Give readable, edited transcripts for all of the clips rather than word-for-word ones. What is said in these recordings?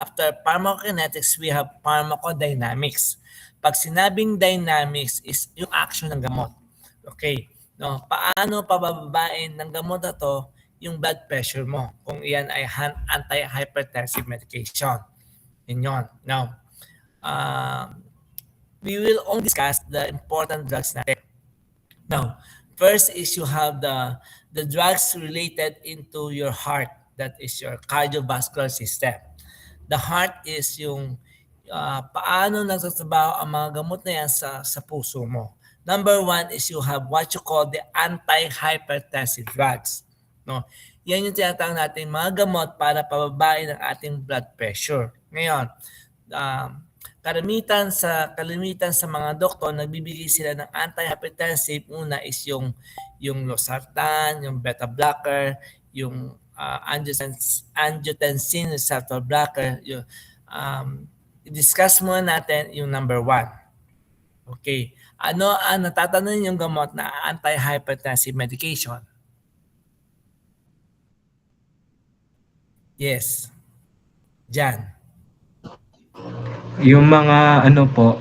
after pharmacokinetics, we have pharmacodynamics. Pag sinabing dynamics is yung action ng gamot. Okay. No, paano pabababain ng gamot na to yung blood pressure mo kung iyan ay anti-hypertensive medication. Yun. Now, we will only discuss the important drugs natin. Now, first is you have the drugs related into your heart. That is your cardiovascular system. The heart is yung paano nagtatrabaho ang mga gamot na yan sa puso mo. Number one is you have what you call the anti-hypertensive drugs. No? Yan yung tinatawag natin mga gamot para pababain ang ating blood pressure. Ngayon, kalimitan sa mga doktor, nagbibigay sila ng anti-hypertensive. Una is yung losartan, yung beta blocker, yung angiotensin receptor blocker. I-discuss muna natin yung number one. Okay. Ano ang natatanong yung gamot na anti-hypertensive medication? Yes. Jan. Yung mga ano po,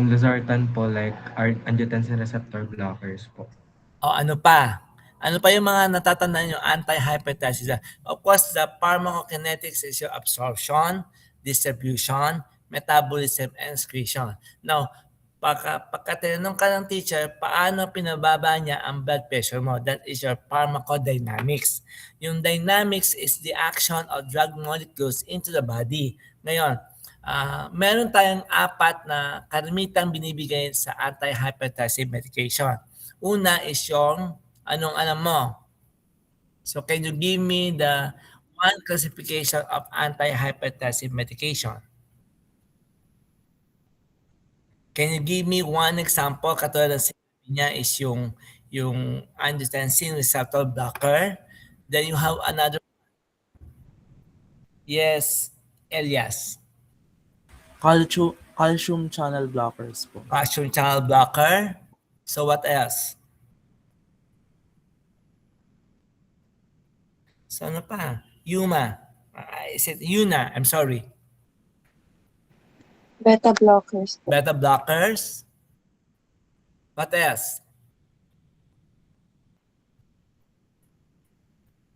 losartan po like angiotensin receptor blockers po. O ano pa? Ano pa yung mga natatandaan yung anti-hypertensive? Of course, the pharmacokinetics is your absorption, distribution, metabolism, and excretion. Now, pagka tinanong ka ng teacher, paano pinababa niya ang blood pressure mo? That is your pharmacodynamics. Yung dynamics is the action of drug molecules into the body. Ngayon, meron tayong apat na kalimitang binibigay sa anti-hypertensive medication. Una is yung anong alam mo. So can you give me the one classification of anti-hypertensive medication? Can you give me one example? Katulad ng sinabi niya is yung angiotensin receptor blocker. Then you have another. Yes, Elias. Calcium channel blockers po. Calcium channel blocker. So what else? So ano pa? Yuma. Is it Yuna? I'm sorry. Beta blockers. Beta blockers. What else?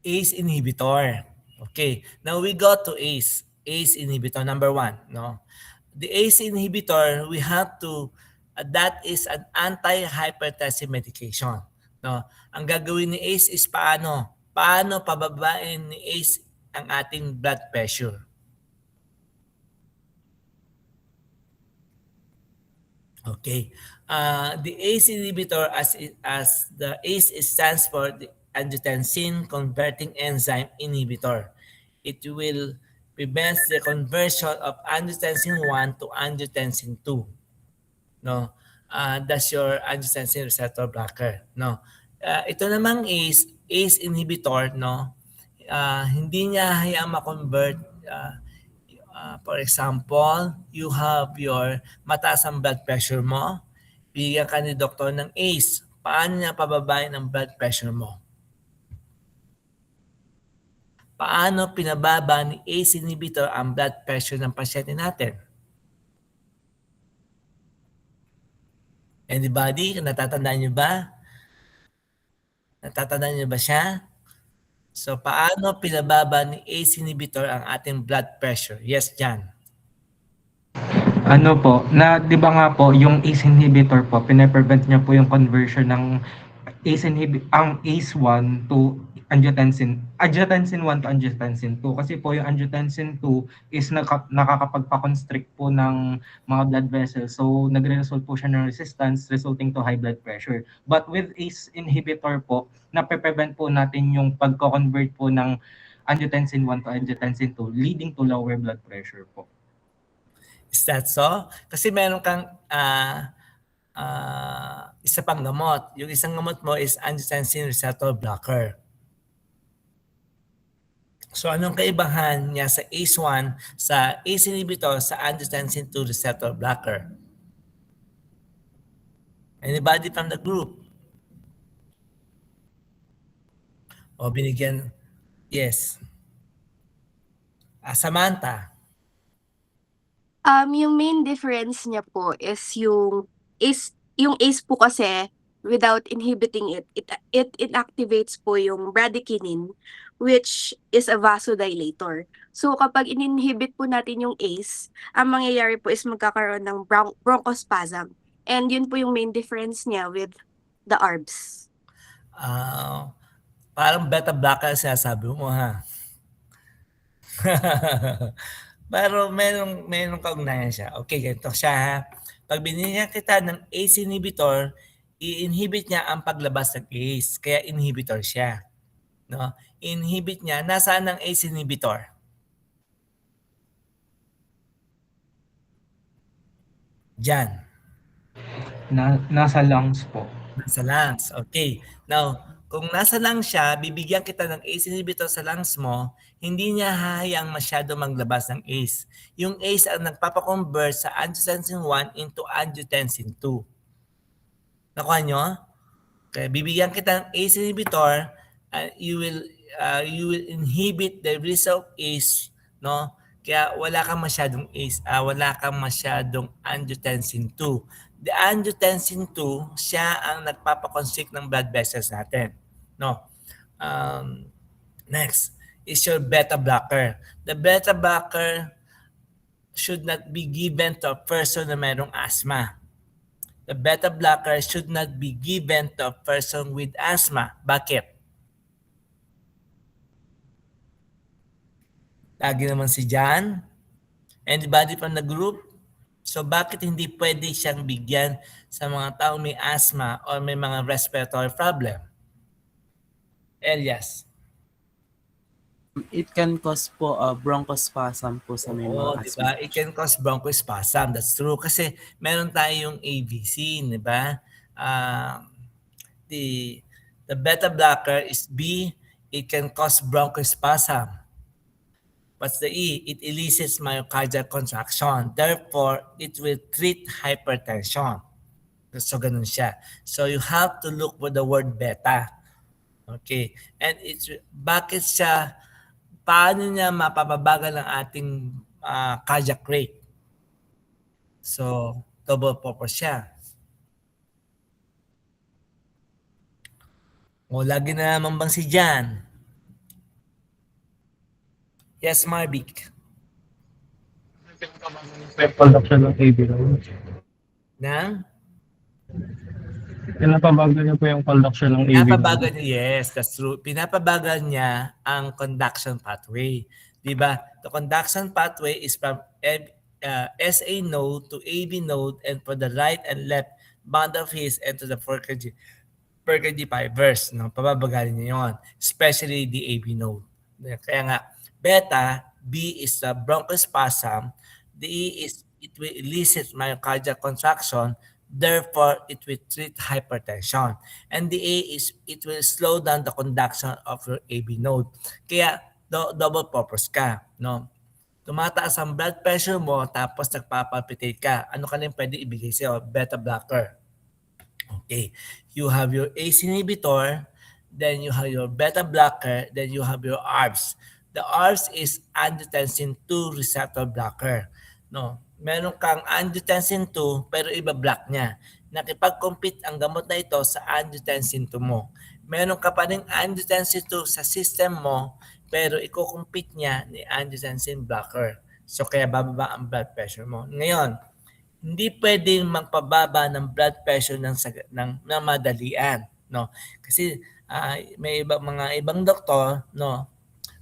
ACE inhibitor. Okay. Now we go to ACE. ACE inhibitor number one. No, the ACE inhibitor we have to. That is an anti-hypertensive medication. No, ang gagawin ni ACE is paano pababain ni ACE ang ating blood pressure. Okay. The ACE inhibitor, as the ACE stands for the angiotensin converting enzyme inhibitor. It will prevent the conversion of angiotensin 1 to angiotensin 2. No, that's your angiotensin receptor blocker. No, ito namang ACE inhibitor, no, hindi niya hayaang ma-convert. For example, you have your mataas ang blood pressure mo, bigyan ka ni doktor ng ACE. Paano niya pababain ang blood pressure mo? Paano pinababa ni ACE inhibitor ang blood pressure ng pasyente natin? Anybody? Natatandaan niyo ba? Natatandaan niyo ba siya? So, paano pinababa ni ACE inhibitor ang ating blood pressure? Yes, Jan. Ano po, di ba nga po, yung ACE inhibitor po, pinaprevent niya po yung conversion ng ang ACE1 to angiotensin 1 to angiotensin 2. Kasi po yung angiotensin 2 is nakakapagpa-constrict po ng mga blood vessels. So, nagre-result po siya ng resistance resulting to high blood pressure. But with ACE inhibitor po, nape-prevent po natin yung pagko-convert po ng angiotensin 1 to angiotensin 2 leading to lower blood pressure po. Is that so? Kasi meron kang isa pang gamot. Yung isang gamot mo is angiotensin receptor blocker. So anong kaibahan niya sa ACE1, sa ACE inhibitor, sa angiotensin 2 receptor blocker? Anybody from the group? O binigyan? Yes. Samantha. Yung main difference niya po is yung ACE po kasi without inhibiting it inactivates po yung bradykinin, which is a vasodilator. So kapag in-inhibit po natin yung ACE, ang mangyayari po is magkakaroon ng bronchospasm. And yun po yung main difference niya with the ARBs. Parang beta blocker ang sinasabi mo, ha? Pero merong kaugnayan siya. Okay, ganito siya, ha? Pag binigyan kita ng ACE inhibitor, i-inhibit niya ang paglabas ng ACE. Kaya inhibitor siya. No? Inhibit niya. Nasaan ang ACE inhibitor? Diyan. Nasa lungs po. Nasa lungs. Okay. Now, kung nasa lungs siya, bibigyan kita ng ACE inhibitor sa lungs mo, hindi niya hahayaang masyado maglabas ng ACE. Yung ACE ang nagpapakonvert sa angiotensin 1 into angiotensin 2. Nakuha nyo? Kaya bibigyan kita ng ACE inhibitor, you will inhibit the release of ACE, no? Kaya wala kang masyadong ACE, wala kang masyadong angiotensin 2. The angiotensin 2, siya ang nagpapaconstrict ng blood vessels natin, no? Next is your beta blocker. The beta blocker should not be given to a person na mayroong asthma. The beta blocker should not be given to a person with asthma. Bakit? Lagi naman si John. Anybody from the group? So bakit hindi pwede siyang bigyan sa mga taong may asthma or may mga respiratory problem? Elias. It can cause po bronchospasm po sa may Oo, mga di ba? asthma. It can cause bronchospasm. That's true. Kasi meron tayong ABC, di ba? The beta blocker is B. It can cause bronchospasm. What's the E? It elicits myocardial contraction. Therefore, it will treat hypertension. So, ganun siya. So, you have to look for the word beta. Okay. And bakit siya, paano niya mapapabagal ang ating cardiac rate? So, double purpose siya. O, lagi na naman bang si Jan? Yes, Marvick. Production ng AB node. Na? Pinapabagal niya po yung conduction ng AB Pinapabagal node. niya, yes, that's true. Pinapabagal niya ang conduction pathway. Diba? The conduction pathway is from SA node to AB node and for the right and left band of his and to the Purkinje fibers. No? Pababagalin niya yun. Especially the AB node. Kaya nga, beta, B is the bronchospasm. The E is it will elicit myocardial contraction. Therefore, it will treat hypertension. And the A is it will slow down the conduction of your AB node. Kaya double purpose ka, no? Tumataas ang blood pressure mo tapos nagpapalpitate ka. Ano ka lang pwede ibigay sa'yo? Beta blocker. Okay. You have your ACE inhibitor, then you have your beta blocker, then you have your ARBs. The ARBs is angiotensin 2 receptor blocker. No, meron kang angiotensin 2 pero iba-block niya. Nakipag-compete ang gamot na ito sa angiotensin 2 mo. Meron ka pa rin angiotensin 2 sa system mo pero i-compete niya ni angiotensin blocker. So kaya bababa ang blood pressure mo. Ngayon, hindi pwedeng magpababa ng blood pressure ng madalian, no? Kasi may mga ibang doktor, no?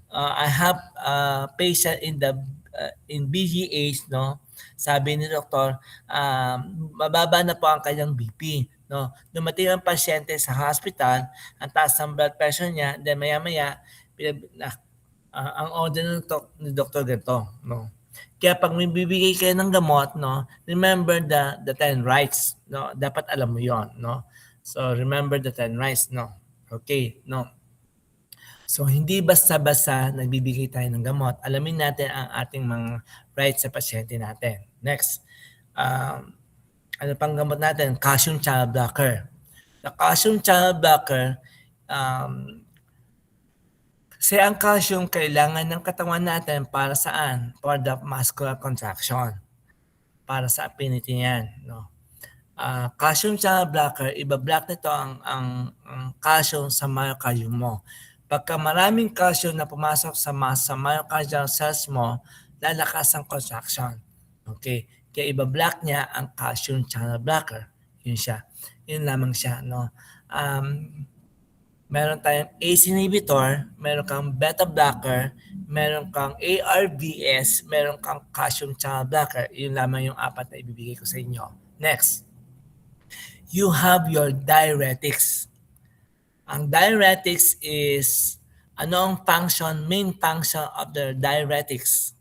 I have a patient in BGH, no? Sabi ni doktor, mababa na po ang kanyang BP, no? Dumating ang pasyente sa hospital, ang taas ng blood pressure niya, then maya-maya ang order ni doktor ganito, no? Kaya pag may bibigay kayo ng gamot, no, remember the 10 rights, no? Dapat alam mo 'yon, no? So remember the 10 rights, no? Okay, no. So hindi basta-basta nagbibigay tayo ng gamot. Alamin natin ang ating mga rights sa pasyente natin. Next. Ano pang gamot natin? Calcium channel blocker. The calcium channel blocker, kasi ang calcium kailangan ng katawan natin para saan? For the muscular contraction. para sa affinity niyan, no? Calcium channel blocker, iba-block nito ang calcium sa myocardium mo. Pagka maraming calcium na pumasok sa myocardial cells mo, lalakas ang contraction. Okay? Kaya iba-block niya ang calcium channel blocker. Yun siya. Yun lamang siya, no? Meron tayong ACE inhibitor, meron kang beta blocker, meron kang ARBS, meron kang calcium channel blocker. Yun lamang yung 4 na ibibigay ko sa inyo. Next, you have your diuretics. Ang diuretics is, ano ang main function of the diuretics?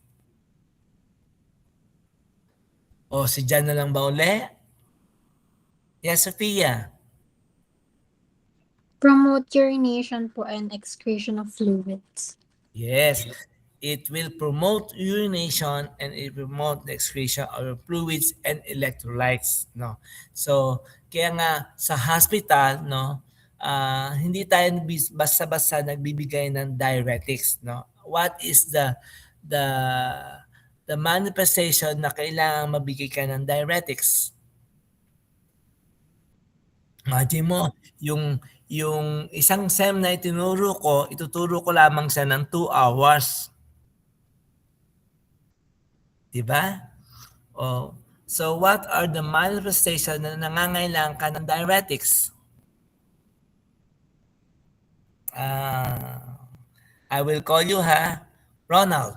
O si Jan na lang ba uli? Yes, Sophia. Promote urination po and excretion of fluids. Yes, it will promote urination and it will promote the excretion of fluids and electrolytes, no. So kaya nga sa hospital, no, hindi tayo basta-basta nagbibigay ng diuretics, no. What is the manifestation na kailangan mabigay ka ng diuretics? Imagine mo, yung isang SEM na itinuro ko, ituturo ko lamang siya ng 2 hours. Diba? Oh. So what are the manifestations na nangangailangan ka ng diuretics? I will call you, ha? Ronald.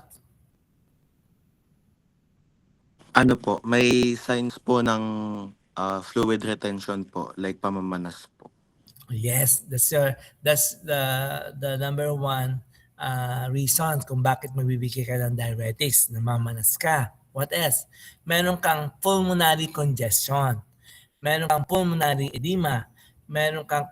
Ano po, may signs po ng fluid retention po, like pamamanas po. Yes, that's the number one reason kung bakit magbibigay ka ng diuretics, namamanas ka. What else? Meron kang pulmonary congestion. Meron kang pulmonary edema. Meron kang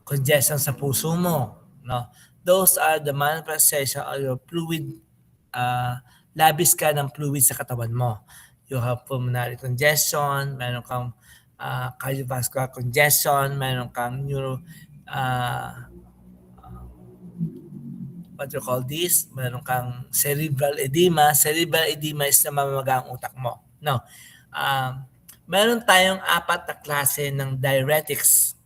congestion sa puso mo. No? Those are the manifestation of your fluid, labis ka ng fluid sa katawan mo. You have pulmonary congestion, meron kang cardiovascular congestion, meron kang what you call this? Meron kang cerebral edema. Cerebral edema is namamaga ang utak mo. No. Meron tayong 4 na klase ng diuretics.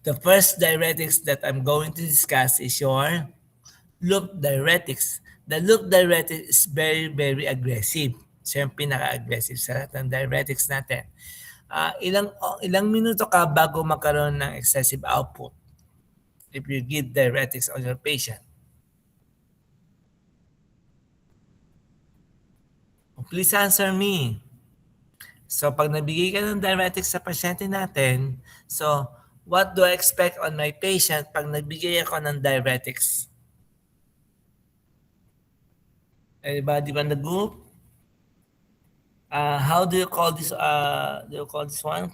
The first diuretics that I'm going to discuss is your loop diuretics. The loop diuretic is very, very aggressive. Siya yung pinaka-aggressive sa lahat ng diuretics natin. Ilang minuto ka bago magkaroon ng excessive output if you give diuretics on your patient? Please answer me. So pag nabigay ka ng diuretics sa pasyente natin, so what do I expect on my patient pag nagbigay ako ng diuretics? Anybody ba nag-group? How do you call this? Do you call this one?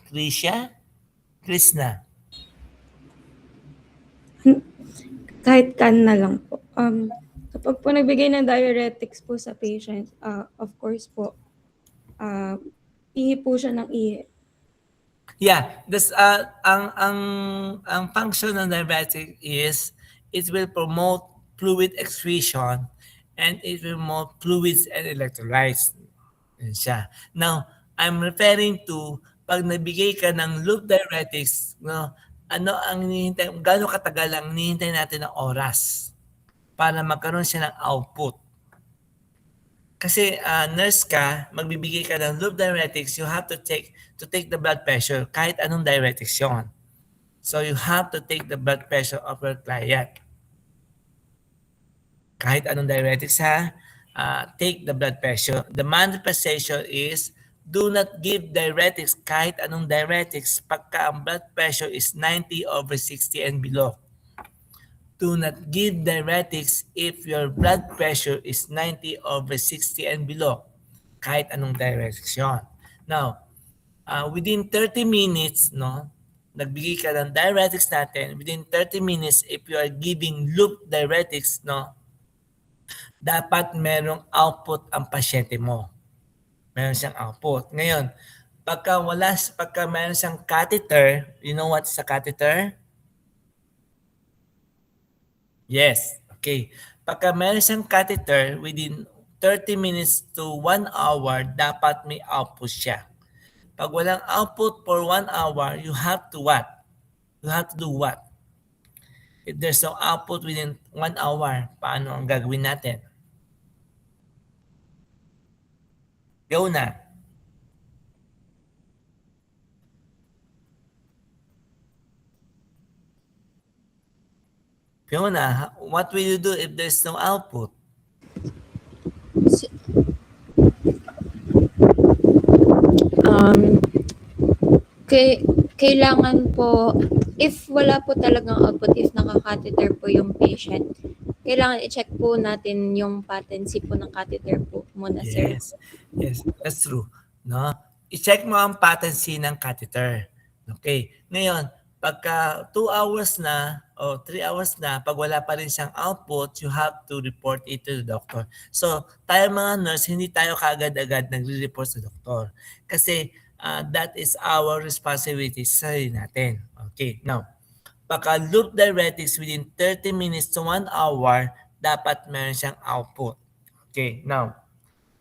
Krishna? Kahit kan na lang po. Kapag po nagbigay ng diuretics po sa patient, of course po, ihi po siya ng ihi. Yeah, this ang function ng diuretic is it will promote fluid excretion and it will promote fluids and electrolytes. Yan siya. Now, I'm referring to pag nabigay ka ng loop diuretics, no, ano ang hinihintay, gaano katagal ang hinihintay natin ng oras para magkaroon siya ng output. Kasi nurse ka, magbibigay ka ng loop diuretics, you have to take the blood pressure kahit anong diuretics yon. So you have to take the blood pressure of your client. Kahit anong diuretics, ha, take the blood pressure. The manifestation is do not give diuretics kahit anong diuretics pagka ang blood pressure is 90/60 and below. Do not give diuretics if your blood pressure is 90/60 and below. Kahit anong diuretics yun. Now, within 30 minutes, no, nagbigay ka ng diuretics natin, within 30 minutes, if you are giving loop diuretics, no, dapat merong output ang pasyente mo. Meron siyang output. Ngayon, pagka meron siyang catheter, you know what's a catheter? Yes. Okay. Pagka meron siyang catheter, within 30 minutes to 1 hour, dapat may output siya. Pag walang output for 1 hour, you have to what? You have to do what? If there's no output within 1 hour, paano ang gagawin natin? Go na. Fiona, what will you do if there's no output? Kailangan po, if wala po talagang output, if naka-catheter po yung patient, kailangan i-check po natin yung patency po ng catheter po muna, sir. Yes, that's true. No? I-check mo ang patency ng catheter. Okay. Ngayon, pagka 2 hours na o 3 hours na, pag wala pa rin siyang output, you have to report it to the doctor. So, tayo mga nurse, hindi tayo kaagad-agad nagre-report sa doktor. Kasi that is our responsibility sa sarili natin. Okay. Now, pagka loop diuretics within 30 minutes to 1 hour, dapat meron siyang output. Okay. Now,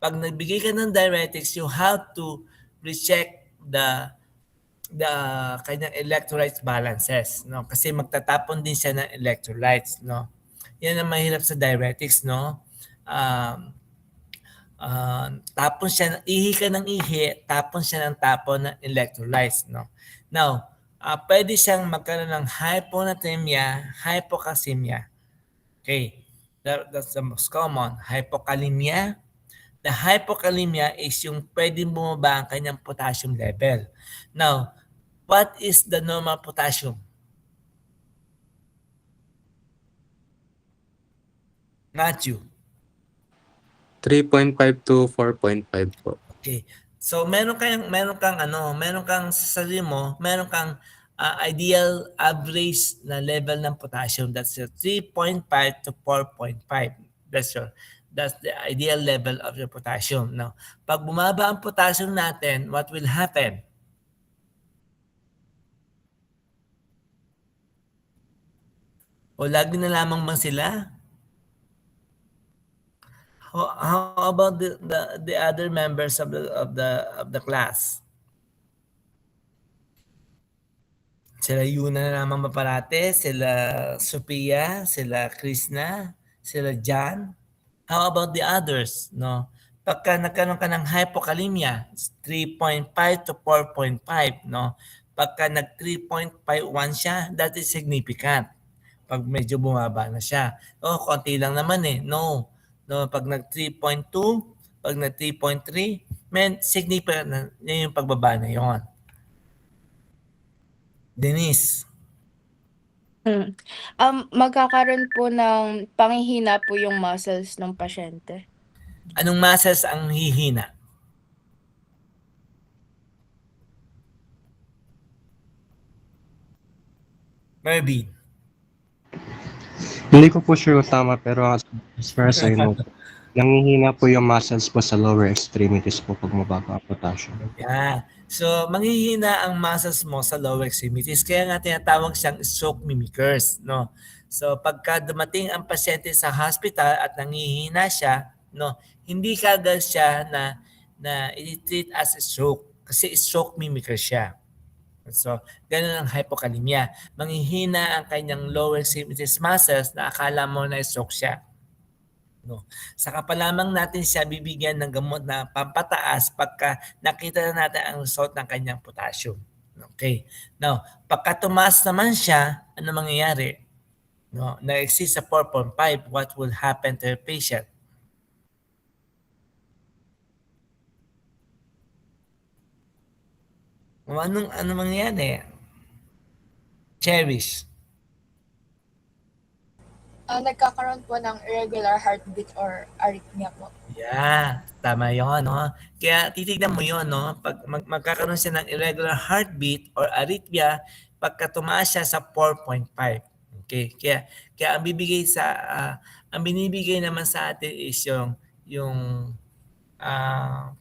pag nagbigay ka ng diuretics, you have to recheck the kanyang electrolytes balances, no? Kasi magtatapon din siya ng electrolytes, no? Yan ang mahirap sa diuretics, no? Tapon siya, ihi ka ng ihi, tapon siya ng tapon ng electrolytes, no? Now, pwede siyang magkaroon ng hyponatremia, hypocalcemia. Okay, that's the most common. Hypokalemia. The hypokalemia is yung pwedeng bumaba ang kanyang potassium level. Now, what is the normal potassium? Matthew. 3.5 to 4.5 po. Okay. So meron kang sa sarili mo, meron kang ideal average na level ng potassium. That's your 3.5 to 4.5. That's the ideal level of your potassium. Now, pag bumaba ang potassium natin, what will happen? O lagi na lamang bang sila? How about the other members of the class? Sila Yuna na naman maparate, sila Sophia, sila Krishna, sila John. How about the others, no? Pagka nagkaroon ka ng hypokalemia, 3.5 to 4.5, no? Pagka nag 3.51 siya, that is significant. Pag medyo bumaba na siya. Oh, konti lang naman eh. No. No, pag nag 3.2, pag nag 3.3, significant na yung pagbaba na yon. Denise. Magkakaroon po ng panghihina po yung muscles ng pasyente. Anong muscles ang hihina? Mervin. Hindi ko po sure kung tama, pero as far as I know, nangihina po yung muscles po sa lower extremities po pag mababa ang potassium. Yeah. So, manghihina ang muscles mo sa lower extremities. Kaya nga tinatawag siyang stroke mimickers, no? So, pagka dumating ang pasyente sa hospital at nangihina siya, no, hindi kagad siya na i-treat as a stroke kasi stroke mimicker siya. So, ganun ang hypokalemia. Manghihina ang kanyang lower extremities muscles na akala mo na stroke siya. No. Saka pa lamang natin siya bibigyan ng gamot na pampataas pagka nakita na natin ang result ng kanyang potassium. Okay. Now, pagka tumaas naman siya, ano mangyayari? No, na-exceed sa 4.5, what will happen to your patient? Ano mangyayari? Cherish. Nagkakaroon po ng irregular heartbeat or arrhythmia po. Yeah, tama yun, no? Kaya titignan mo yun, no? Pag magkakaroon siya ng irregular heartbeat or arrhythmia, pagka tumaas siya sa 4.5. Okay? Kaya ang binibigay naman sa atin is yung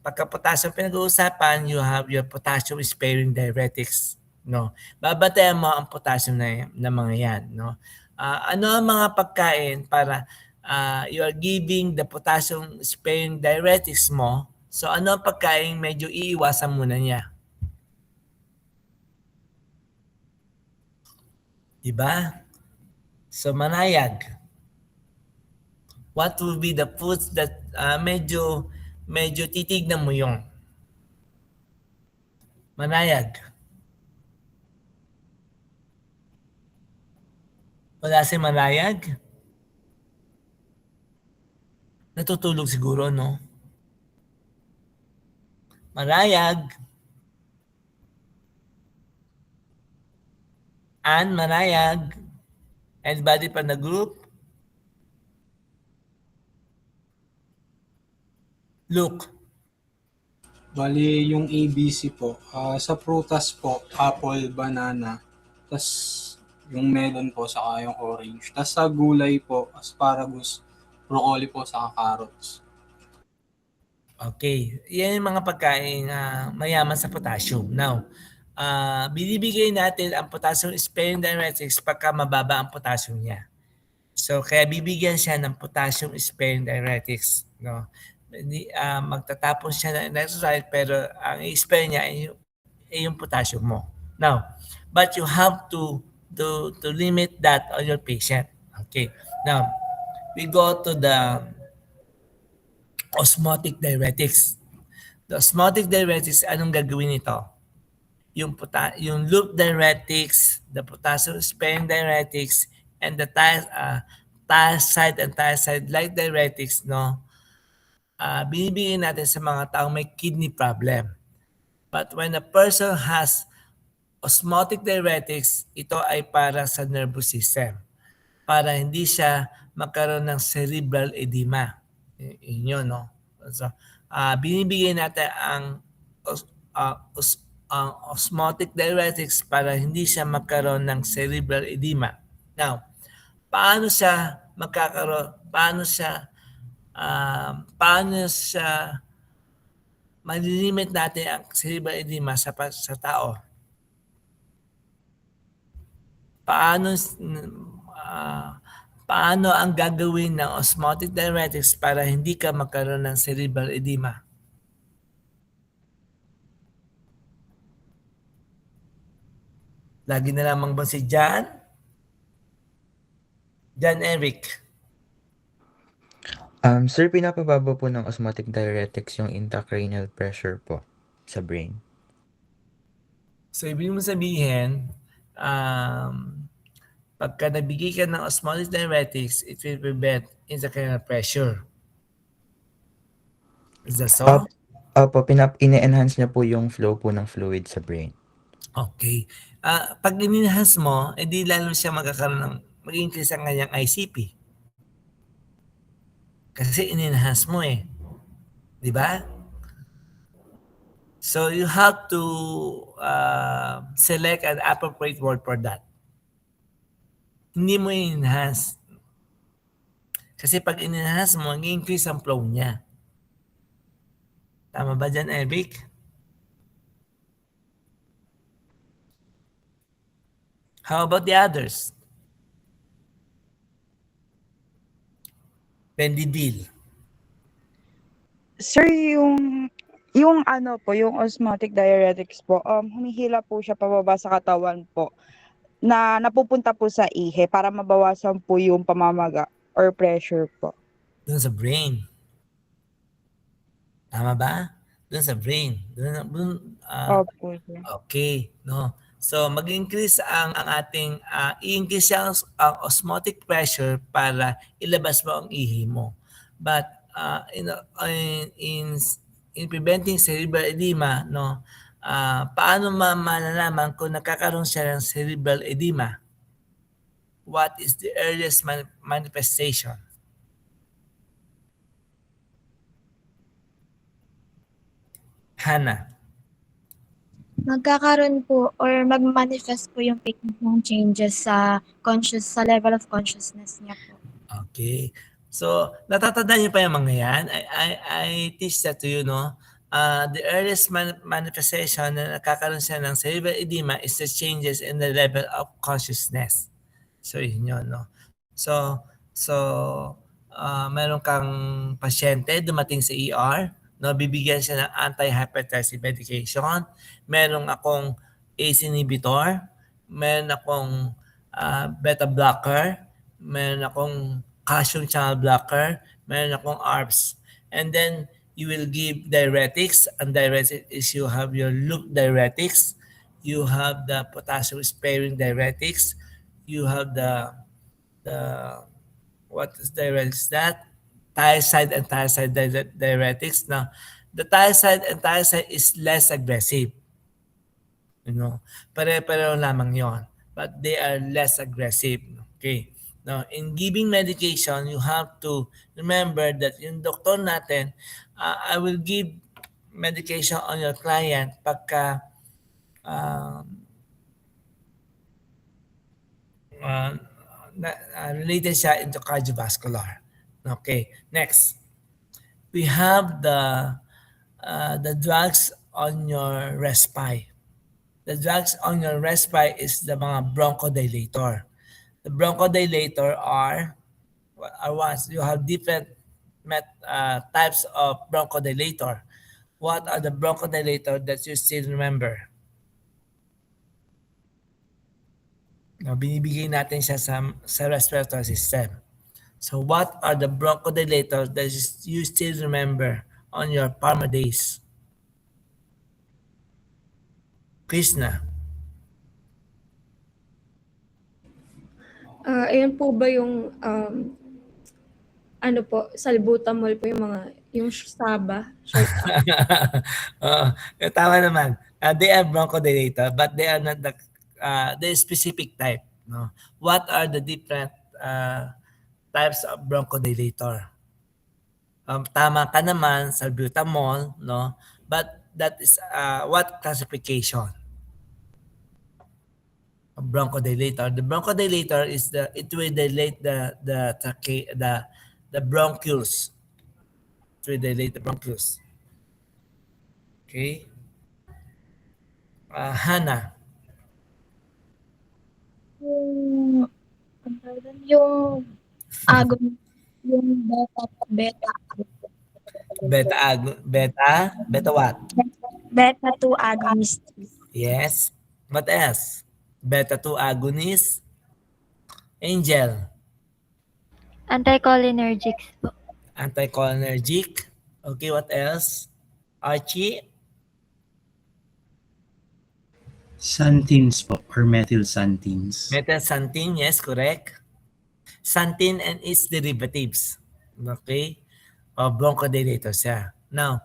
pagka-potassium pinag-uusapan, you have your potassium sparing diuretics, no? Babantayan mo ang potassium na mga yan, no? Ano ang mga pagkain para you are giving the potassium sparing diuretics mo. So ano ang pagkain medyo iiwasan muna niya? Diba? So manayag. What will be the foods that medyo titignan mo yung manayag? Wala si manayag? Natutulog siguro, no? Manayag. Manayag. Anybody pa na group? Look. Bali, yung ABC po, sa prutas po, apple, banana, tas yung melon po, saka yung orange. Tas sa gulay po, asparagus, broccoli po, saka carrots. Okay. Yan yung mga pagkain mayaman sa potassium. Now, binibigay natin ang potassium sparing diuretics pagka mababa ang potassium niya. So, kaya bibigyan siya ng potassium sparing diuretics. No? Magtatapon siya ng electrolyte pero ang i-spare niya ay yung potassium mo. Now, but you have to limit that on your patient. Okay. Now, we go to the osmotic diuretics. The osmotic diuretics, anong gagawin nito? Yung loop diuretics, the potassium sparing diuretics, and the thiazide and thiazide-like diuretics, no? Binibigyan natin sa mga taong may kidney problem. But when a person has osmotic diuretics, ito ay para sa nervous system. Para hindi siya magkaroon ng cerebral edema. Yun, no? So, binibigyan natin ang osmotic diuretics para hindi siya magkaroon ng cerebral edema. Now, paano siya malilimit natin ang cerebral edema sa tao? Paano ang gagawin ng osmotic diuretics para hindi ka magkaroon ng cerebral edema? Lagi na lamang ba si John Eric? Sir, pinapababa po ng osmotic diuretics yung intracranial pressure po sa brain. So, ibig mo sabihin, pagka nabigay ka ng osmotic diuretics, it will prevent intracranial pressure. Is that so? Opo, ine-enhance niya po yung flow po ng fluid sa brain. Okay. Pag in-enhance mo, edi lalo siya mag-increase ang kanyang ICP. Kasi in-enhance mo eh. Di ba? So you have to select an appropriate word for that. Hindi mo in-enhance. Kasi pag in-enhance mo, mag-increase ang flow niya. Tama ba dyan, Eric? How about the others? Pendidil. Sir, yung ano po, yung osmotic diuretics po, humihila po siya pababa sa katawan po na napupunta po sa ihe para mabawasan po yung pamamaga or pressure po. Doon sa brain. Tama ba? Doon sa brain. Opo, sir. Okay, no. So mag-increase ang ating i-increase ang osmotic pressure para ilabas mo ang ihi mo. But in preventing cerebral edema, no, paano malalaman kung nagkakaroon siya ng cerebral edema? What is the earliest manifestation? Hannah. Magkakaroon po or mag-manifest po yung changes sa level of consciousness niya po. Okay. So, natatandaan niyo pa yung mga yan? I teach that to you, no? The earliest manifestation na nakakaroon siya ng cerebral edema is the changes in the level of consciousness. So, yun yun, no? So meron kang pasyente dumating sa ER, no, bibigyan siya ng anti-hypertensive medication. Meron akong ACE inhibitor, meron akong beta blocker, meron akong calcium channel blocker, meron akong ARBs. And then you will give diuretics. And diuretics is you have your loop diuretics, you have the potassium sparing diuretics, you have the what is diuretics that? Thiazide and thiazide diuretics. Now, the thiazide and thiazide is less aggressive. You know, pare-pareho lamang yon, but they are less aggressive. Okay. Now, in giving medication, you have to remember that yung doktor natin, I will give medication on your client pagka related siya into cardiovascular. Okay, next. We have the drugs on your respite. The drugs on your respite is the mga bronchodilator. The bronchodilator are ones, you have different types of bronchodilator. What are the bronchodilator that you still remember? No, binibigay natin siya sa respiratory system. So what are the bronchodilators that you still remember on your pharma days? Krishna. Ayan po ba yung ano po, salbutamol po yung SABA, short Tama naman. They are bronchodilator, but they are not the specific type. No? What are the different types of bronchodilator? Tama ka naman, salbutamol, no? But that is what classification? Bronchodilator. The bronchodilator is it will dilate the bronchioles. It will dilate the bronchioles. Okay. Hannah. Yung agon, yung Beta what? beta 2 agonist. Yes. What else? Beta 2 agonist. Angel. Anticholinergics po. Anticholinergic. Okay, what else? Archie? Xanthines po, or methylxanthines. Methylxanthine, yes, correct. Xanthine and its derivatives. Okay? Bronchodilator siya. Now,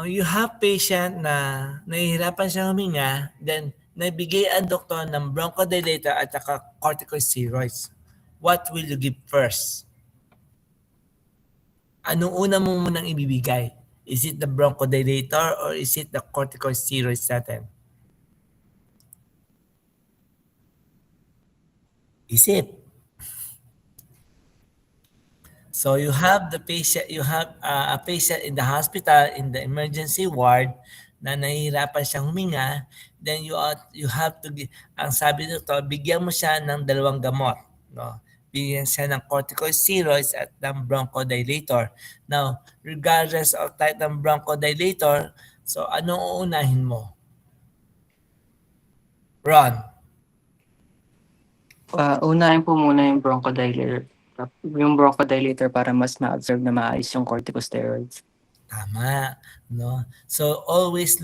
you have patient na nahihirapan siya huminga, then nagbigay ang doktor ng bronchodilator at saka corticosteroids. What will you give first? Anong una mo munang ibibigay? Is it the bronchodilator or is it the corticosteroids natin? Isip. So you have the patient, you have a patient in the hospital, in the emergency ward, na nahihirapan siyang huminga, then you have to, ang sabi nito, bigyan mo siya ng dalawang gamot. No? Bigyan siya ng corticosteroids at ng bronchodilator. Now, regardless of type ng bronchodilator, so anong uunahin mo? Ron. Unahin po muna yung bronchodilator para mas ma-absorb na maayos yung corticosteroids. Tama, no? So always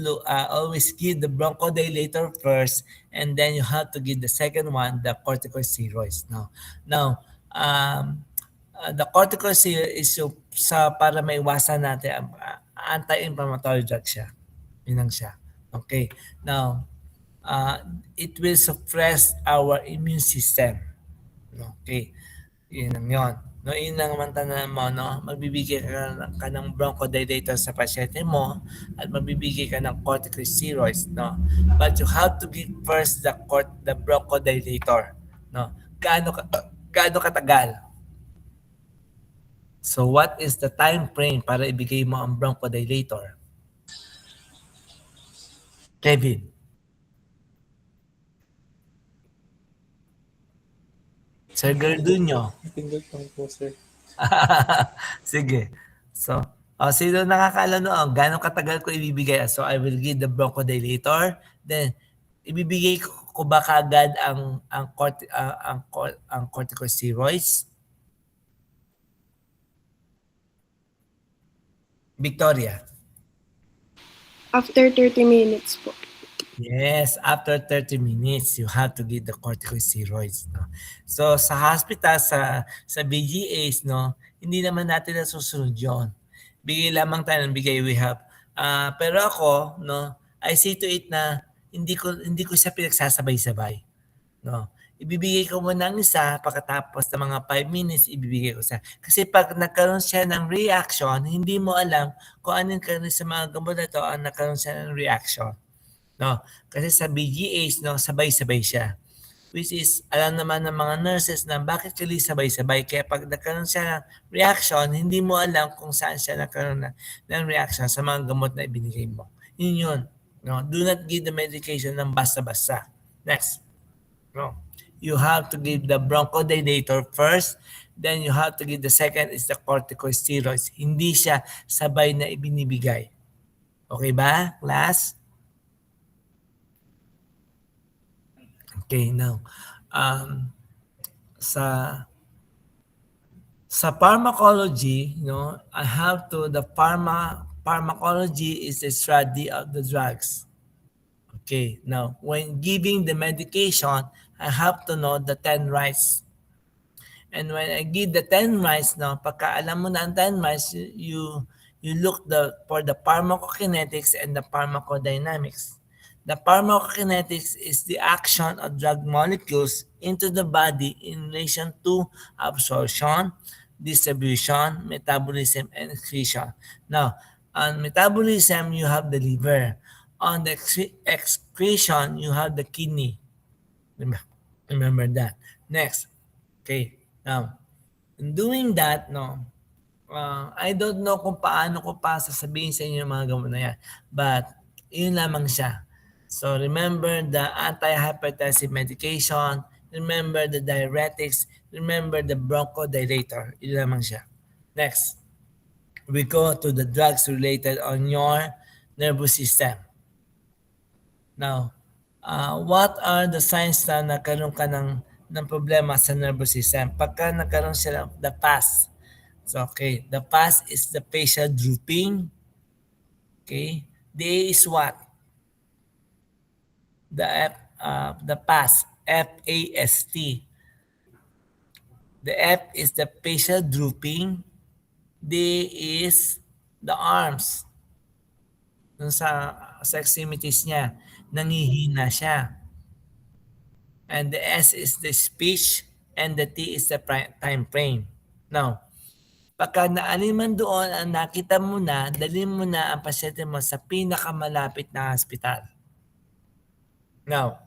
give the bronchodilator first, and then you have to give the second one, the corticosteroids. Now, the corticosteroid is para maiwasan natin anti-inflammatory drug siya. Yun lang siya. Okay. Now, it will suppress our immune system. Okay. Yun lang yun. No, yun lang naman tanan mo, no? Magbibigay ka ng bronchodilator sa pasyente mo at magbibigay ka ng corticosteroids, no? But you have to give first the bronchodilator, no? Gaano katagal? So what is the time frame para ibigay mo ang bronchodilator? Kevin. Sir Garduño. Pindot lang po, sir. Sige. So, sino nakakaalam noon? Gano'ng katagal ko ibibigay? So, I will give the bronchodilator. Then, ibibigay ko ba kaagad ang corticosteroids? Victoria. After 30 minutes po. Yes, after 30 minutes, you have to give the corticosteroids. No? So, sa hospital, sa BGAs, no, hindi naman natin nasusunod yun. Bigay lamang tayo ng bigay we have. Pero ako, no, I see to it na hindi ko siya pinagsasabay-sabay. No? Ibibigay ko muna ng isa, pagkatapos ng mga 5 minutes, ibibigay ko siya. Kasi pag nagkaroon siya ng reaction, hindi mo alam kung anong karoon sa mga gamot na ito ang nagkaroon siya ng reaction. No? Kasi sa BGAs, no, sabay-sabay siya. Which is, alam naman ng mga nurses na bakit kali sabay-sabay. Kaya pag nagkaroon siya ng reaction, hindi mo alam kung saan siya nagkaroon ng reaction sa mga gamot na ibinigay mo. Yun. No? Do not give the medication ng basta-basta. Next. No? You have to give the bronchodilator first, then you have to give the second is the corticosteroids. Hindi siya sabay na ibinibigay. Okay ba, class? Okay, now, sa pharmacology, I have to, the pharmacology is the study of the drugs. Okay, now, when giving the medication, I have to know the 10 rights. And when I give the 10 rights, pagka alam mo na ang 10 rights, you look for the pharmacokinetics and the pharmacodynamics. The pharmacokinetics is the action of drug molecules into the body in relation to absorption, distribution, metabolism, and excretion. Now, on metabolism, you have the liver. On the excretion, you have the kidney. Remember that. Next. Okay. Now, in doing that, I don't know kung paano ko pa sasabihin sa inyo yung mga gamot na yan. But, yun lamang siya. So, remember the anti-hypertensive medication, remember the diuretics, remember the bronchodilator. Yun lamang siya. Next. We go to the drugs related on your nervous system. Now, what are the signs na nagkaroon ka ng problema sa nervous system? Pagka nagkaroon sila of the PAS. So, okay. The PAS is the facial drooping. Okay. The A is what? The PAS. F-A-S-T. The F is the facial drooping. D is the arms. Dun sa extremities niya. Nangihina siya. And the S is the speech and the T is the time frame. Now, pagka naalin man doon ang nakita mo na, dalhin mo na ang pasyente mo sa pinakamalapit na hospital. Now,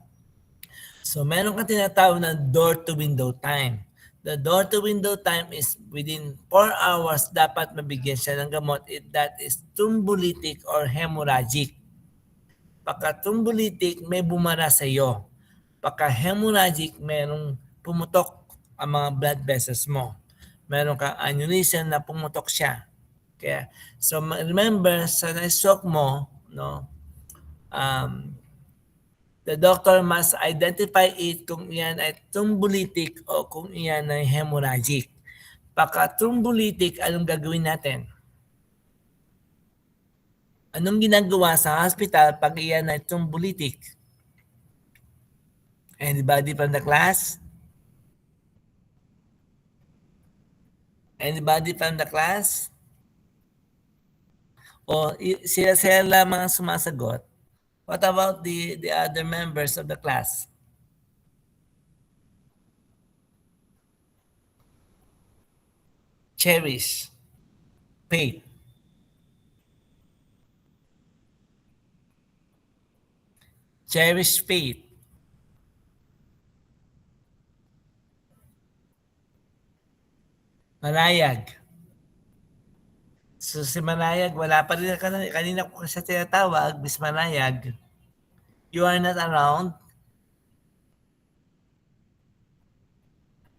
so meron kang tinatawag na door-to-window time. The door-to-window time is within 4 hours dapat mabigyan siya ng gamot. That is thrombolytic or hemorrhagic. Pagka thrombolytic, may bumara sa iyo. Pagka hemorrhagic, merong pumutok ang mga blood vessels mo. Meron kang aneurysm na pumutok siya. Kaya, so remember, sa na-stroke mo, the doctor must identify it kung iyan ay thrombolytic o kung iyan ay hemorrhagic. Pagka thrombolytic, anong gagawin natin? Anong ginagawa sa hospital pag iyan ay thrombolytic? Anybody from the class? Anybody from the class? O sila lamang ang sumasagot? What about the other members of the class? Cherish. Faith. Cherish faith. Manayag. So si Manayag, wala pa rin kanina ko siya tinatawag, Miss Manayag. You are not around?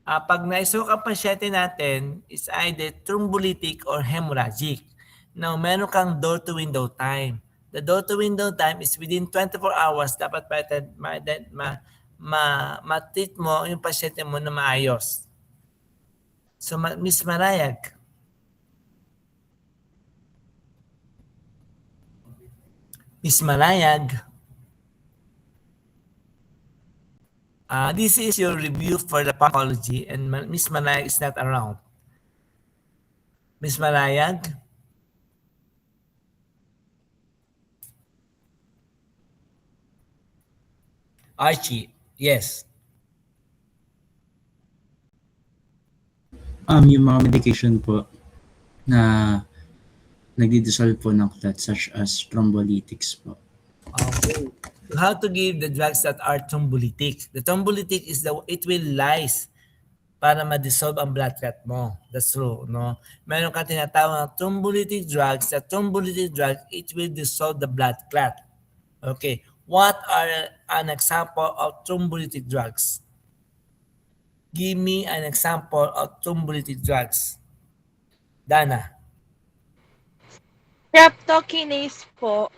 Pag na-stroke ang pasyente natin, is either thrombolytic or hemorrhagic. Now, meron kang door-to-window time. The door-to-window time is within 24 hours, dapat ma-treat mo yung pasyente mo na maayos. So, Miss Marayag. Miss Marayag. This is your review for the pharmacology and Miss Marayag is not around. Miss Marayag? Archie, yes. Yung mga medication po na nagdi-dissolve po ng clot such as thrombolytics po. Okay. How to give the drugs that are thrombolytic. The thrombolytic is it will lyse para ma-dissolve ang blood clot mo. That's true, no? Meron ka tinatawag na thrombolytic drugs. The thrombolytic drug, it will dissolve the blood clot. Okay. What are an example of thrombolytic drugs? Give me an example of thrombolytic drugs. Dana. Streptokinase po.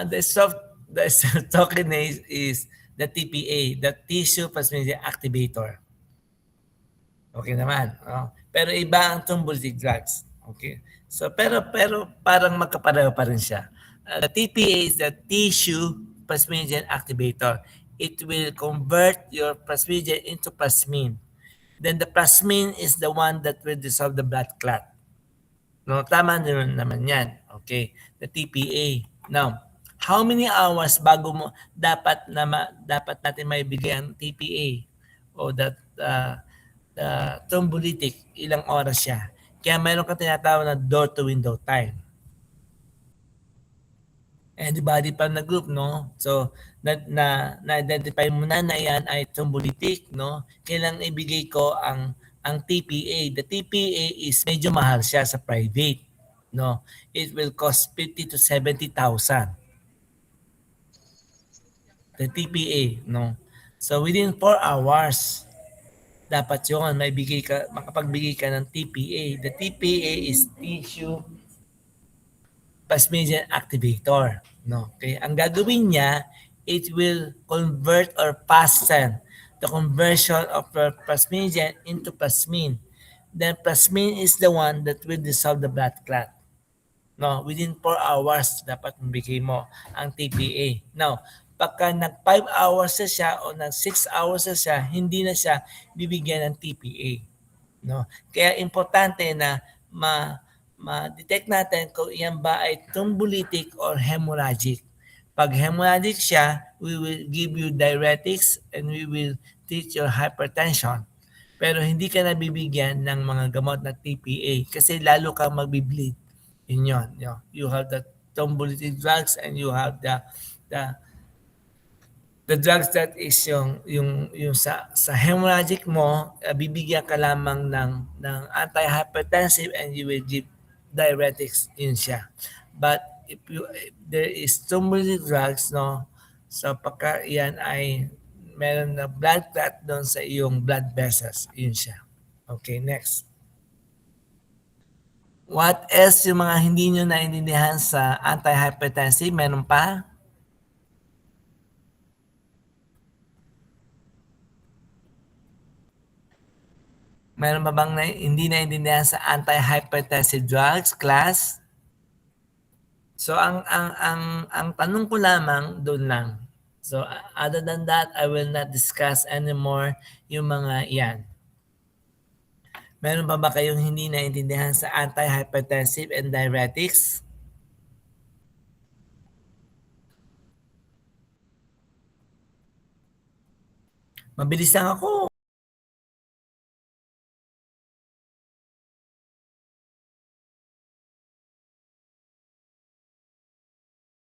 The streptokinase is the TPA, the tissue plasminogen activator. Okay naman. Pero iba ang thrombolytic drugs. Okay. So pero parang magkapareho pa rin siya. The TPA is the tissue plasminogen activator. It will convert your plasminogen into plasmin. Then the plasmin is the one that will dissolve the blood clot. No, tama din naman yan. Okay. The TPA. Now, how many hours bago mo dapat natin maibigay ang TPA o the thrombolytic, ilang oras siya? Kaya mayroon kang tinatawag na door-to-window time. Anybody pa na group, no? So, na-identify mo na yan ay thrombolytic, no? Kailangan ibigay ko ang TPA. The TPA is medyo mahal siya sa private, no? It will cost 50 to 70,000. The TPA, no? So, within 4 hours, dapat yun, makapagbigay ka ng TPA. The TPA is tissue plasminogen activator. No? Okay? Ang gagawin niya, it will convert or fasten the conversion of plasminogen into plasmin. Then plasmin is the one that will dissolve the blood clot. No, within 4 hours dapat mabigay mo ang TPA. Now, pagka nag 5 hours na siya o nag 6 hours na siya, hindi na siya bibigyan ng TPA. No? Kaya importante na ma-detect natin kung iyan ba ay thrombolytic or hemorrhagic. Pag hemorrhagic siya, we will give you diuretics and we will treat your hypertension. Pero hindi ka nabibigyan ng mga gamot na TPA kasi lalo kang magbi-bleed. Yun. You have the thrombolytic drugs and you have the drugs that is yung sa hemorrhagic mo, bibigyan ka lamang ng antihypertensive and you will give diuretics, yun siya. But if there is thrombolytic drugs, no, so pagka yan ay meron na blood clot doon sa iyong blood vessels, yun siya. Okay, next. What else yung mga hindi nyo naintindihan sa antihypertensive? Meron pa? Meron ba bang hindi naintindihan sa antihypertensive drugs, class? So ang tanong ko lamang doon lang. So other than that, I will not discuss anymore yung mga yan. Meron pa ba kayong hindi naintindihan sa antihypertensive and diuretics? Mabilis lang ako.